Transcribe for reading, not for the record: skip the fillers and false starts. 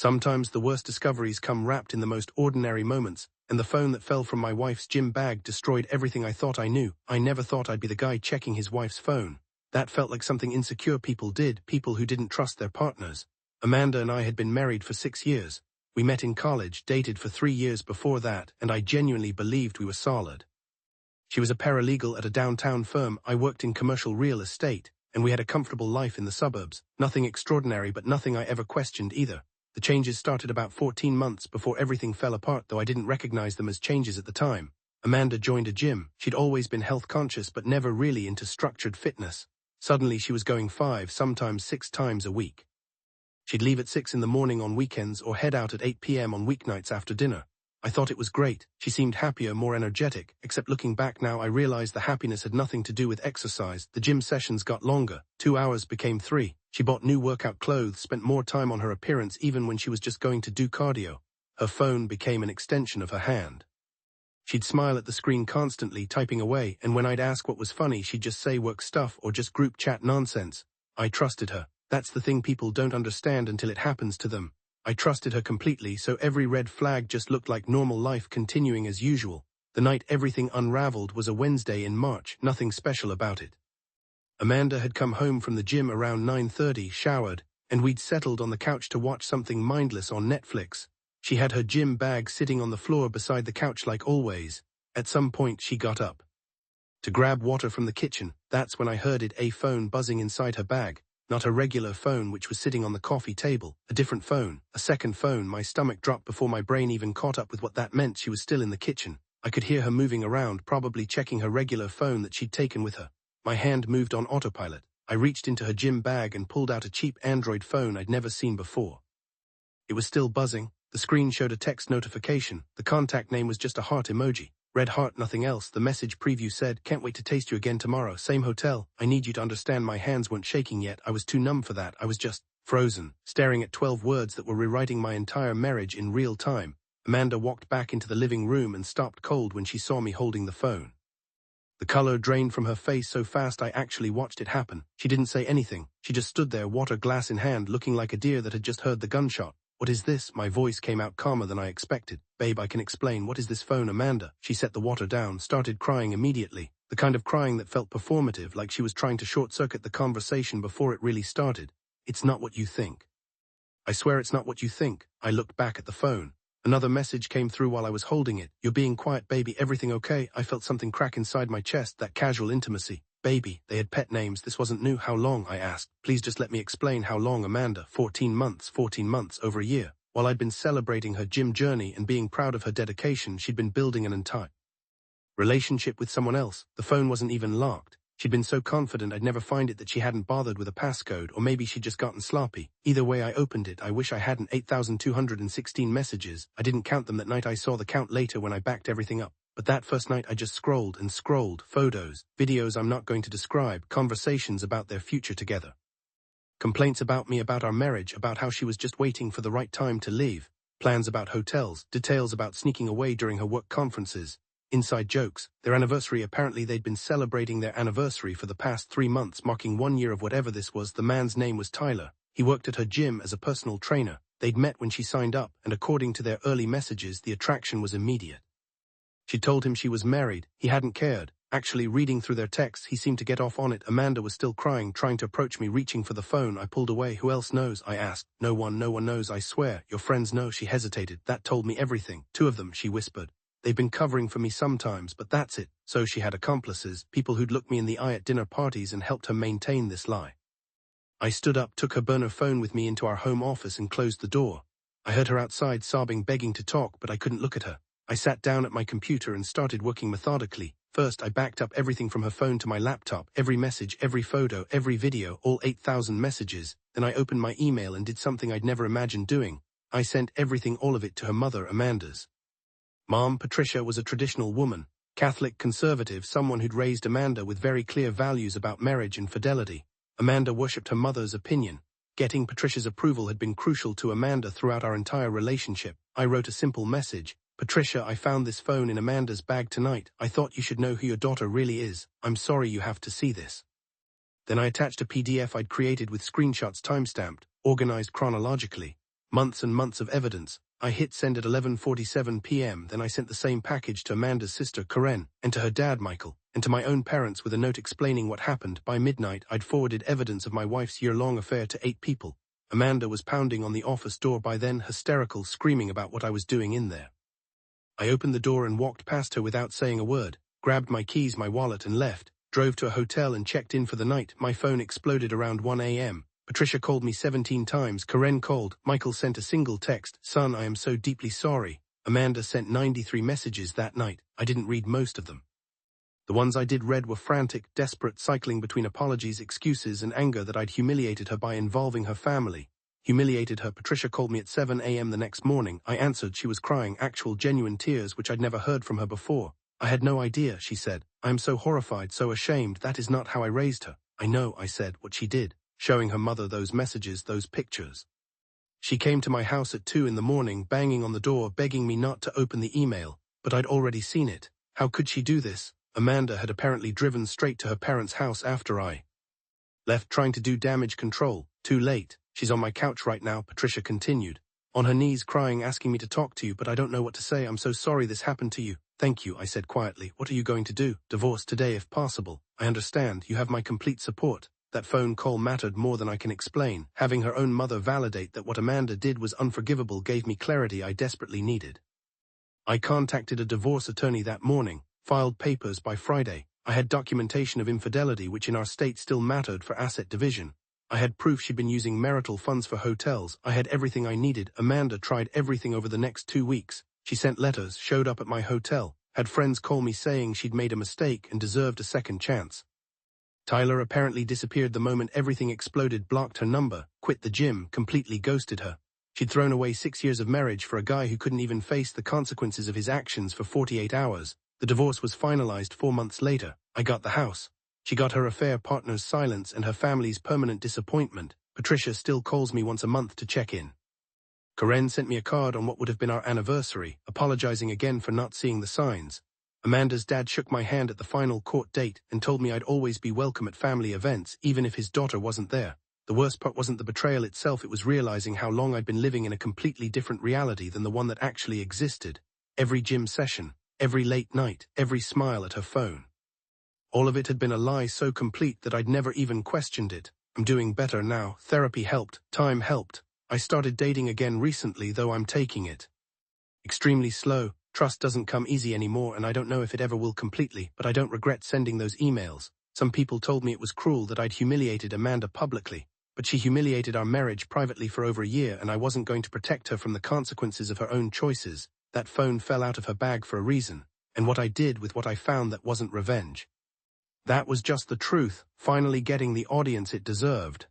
Sometimes the worst discoveries come wrapped in the most ordinary moments, and the phone that fell from my wife's gym bag destroyed everything I thought I knew. I never thought I'd be the guy checking his wife's phone. That felt like something insecure people did, people who didn't trust their partners. Amanda and I had been married for 6 years. We met in college, dated for 3 years before that, and I genuinely believed we were solid. She was a paralegal at a downtown firm, I worked in commercial real estate, and we had a comfortable life in the suburbs. Nothing extraordinary, but nothing I ever questioned either. The changes started about 14 months before everything fell apart, though I didn't recognize them as changes at the time. Amanda joined a gym. She'd always been health conscious, but never really into structured fitness. Suddenly she was going 5, sometimes 6 times a week. She'd leave at 6 in the morning on weekends or head out at 8 p.m. on weeknights after dinner. I thought it was great. She seemed happier, more energetic, except looking back now I realized the happiness had nothing to do with exercise. The gym sessions got longer. 2 hours became 3. She bought new workout clothes, spent more time on her appearance even when she was just going to do cardio. Her phone became an extension of her hand. She'd smile at the screen constantly, typing away, and when I'd ask what was funny, she'd just say work stuff or just group chat nonsense. I trusted her. That's the thing people don't understand until it happens to them. I trusted her completely, so every red flag just looked like normal life continuing as usual. The night everything unraveled was a Wednesday in March, nothing special about it. Amanda had come home from the gym around 9:30, showered, and we'd settled on the couch to watch something mindless on Netflix. She had her gym bag sitting on the floor beside the couch like always. At some point she got up to grab water from the kitchen. That's when I heard it, a phone buzzing inside her bag. Not a regular phone which was sitting on the coffee table, a different phone, a second phone. My stomach dropped before my brain even caught up with what that meant. She was still in the kitchen. I could hear her moving around, probably checking her regular phone that she'd taken with her. My hand moved on autopilot. I reached into her gym bag and pulled out a cheap Android phone I'd never seen before. It was still buzzing. The screen showed a text notification. The contact name was just a heart emoji. Red heart, nothing else. The message preview said, "Can't wait to taste you again tomorrow. Same hotel. I need you to understand." My hands weren't shaking yet. I was too numb for that. I was just frozen, staring at 12 words that were rewriting my entire marriage in real time. Amanda walked back into the living room and stopped cold when she saw me holding the phone. The color drained from her face so fast I actually watched it happen. She didn't say anything. She just stood there, water glass in hand, looking like a deer that had just heard the gunshot. "What is this?" My voice came out calmer than I expected. "Babe, I can explain. What is this phone, Amanda?" She set the water down, started crying immediately. The kind of crying that felt performative, like she was trying to short-circuit the conversation before it really started. "It's not what you think." "I swear it's not what you think." I looked back at the phone. Another message came through while I was holding it. "You're being quiet, baby. Everything okay?" I felt something crack inside my chest, that casual intimacy. "Baby." They had pet names. This wasn't new. "How long?" I asked. "Please just let me explain." "How long, Amanda?" 14 months, over a year. While I'd been celebrating her gym journey and being proud of her dedication, she'd been building an entire relationship with someone else. The phone wasn't even locked. She'd been so confident I'd never find it that she hadn't bothered with a passcode, or maybe she'd just gotten sloppy. Either way, I opened it. I wish I hadn't. 8,216 messages. I didn't count them that night. I saw the count later when I backed everything up. But that first night I just scrolled and scrolled. Photos, videos I'm not going to describe, conversations about their future together. Complaints about me, about our marriage, about how she was just waiting for the right time to leave. Plans about hotels, details about sneaking away during her work conferences. Inside jokes. Their anniversary, apparently they'd been celebrating their anniversary for the past 3 months, marking 1 year of whatever this was. The man's name was Tyler. He worked at her gym as a personal trainer. They'd met when she signed up, and according to their early messages, the attraction was immediate. She told him she was married. He hadn't cared. Actually, reading through their texts, he seemed to get off on it. Amanda was still crying, trying to approach me, reaching for the phone. I pulled away. "Who else knows?" I asked. No one knows, I swear." "Your friends know." She hesitated. "That told me everything." "2 of them," she whispered. "They've been covering for me sometimes, but that's it." So she had accomplices, people who'd looked me in the eye at dinner parties and helped her maintain this lie. I stood up, took her burner phone with me into our home office and closed the door. I heard her outside sobbing, begging to talk, but I couldn't look at her. I sat down at my computer and started working methodically. First, I backed up everything from her phone to my laptop, every message, every photo, every video, all 8,000 messages. Then I opened my email and did something I'd never imagined doing. I sent everything, all of it, to her mother, Amanda's mom. Patricia was a traditional woman, Catholic, conservative, someone who'd raised Amanda with very clear values about marriage and fidelity. Amanda worshipped her mother's opinion. Getting Patricia's approval had been crucial to Amanda throughout our entire relationship. I wrote a simple message. "Patricia, I found this phone in Amanda's bag tonight. I thought you should know who your daughter really is. I'm sorry you have to see this." Then I attached a PDF I'd created with screenshots timestamped, organized chronologically. Months and months of evidence. I hit send at 11:47 p.m. Then I sent the same package to Amanda's sister, Karen, and to her dad, Michael, and to my own parents with a note explaining what happened. By midnight, I'd forwarded evidence of my wife's year-long affair to 8 people. Amanda was pounding on the office door by then, hysterical, screaming about what I was doing in there. I opened the door and walked past her without saying a word, grabbed my keys, my wallet, and left, drove to a hotel and checked in for the night. My phone exploded around 1 a.m. Patricia called me 17 times. Karen called. Michael sent a single text. Son, I am so deeply sorry. Amanda sent 93 messages that night. I didn't read most of them. The ones I did read were frantic, desperate, cycling between apologies, excuses, and anger that I'd humiliated her by involving her family. Humiliated her. Patricia called me at 7 a.m. the next morning. I answered. She was crying, actual genuine tears which I'd never heard from her before. I had no idea, she said. I am so horrified, so ashamed. That is not how I raised her. I know, I said, what she did, showing her mother those messages, those pictures. She came to my house at 2 in the morning, banging on the door, begging me not to open the email, but I'd already seen it. How could she do this? Amanda had apparently driven straight to her parents' house after I left, trying to do damage control. Too late. She's on my couch right now, Patricia continued. On her knees, crying, asking me to talk to you, but I don't know what to say. I'm so sorry this happened to you. Thank you, I said quietly. What are you going to do? Divorce today if possible. I understand. You have my complete support. That phone call mattered more than I can explain. Having her own mother validate that what Amanda did was unforgivable gave me clarity I desperately needed. I contacted a divorce attorney that morning, filed papers by Friday. I had documentation of infidelity which in our state still mattered for asset division. I had proof she'd been using marital funds for hotels. I had everything I needed. Amanda tried everything over the next 2 weeks. She sent letters, showed up at my hotel, had friends call me saying she'd made a mistake and deserved a second chance. Tyler apparently disappeared the moment everything exploded, blocked her number, quit the gym, completely ghosted her. She'd thrown away 6 years of marriage for a guy who couldn't even face the consequences of his actions for 48 hours. The divorce was finalized 4 months later. I got the house. She got her affair partner's silence and her family's permanent disappointment. Patricia still calls me once a month to check in. Karen sent me a card on what would have been our anniversary, apologizing again for not seeing the signs. Amanda's dad shook my hand at the final court date and told me I'd always be welcome at family events, even if his daughter wasn't there. The worst part wasn't the betrayal itself, it was realizing how long I'd been living in a completely different reality than the one that actually existed. Every gym session, every late night, every smile at her phone. All of it had been a lie so complete that I'd never even questioned it. I'm doing better now. Therapy helped. Time helped. I started dating again recently, though I'm taking it extremely slow. Trust doesn't come easy anymore, and I don't know if it ever will completely, but I don't regret sending those emails. Some people told me it was cruel that I'd humiliated Amanda publicly, but she humiliated our marriage privately for over a year, and I wasn't going to protect her from the consequences of her own choices. That phone fell out of her bag for a reason, and what I did with what I found, that wasn't revenge. That was just the truth, finally getting the audience it deserved.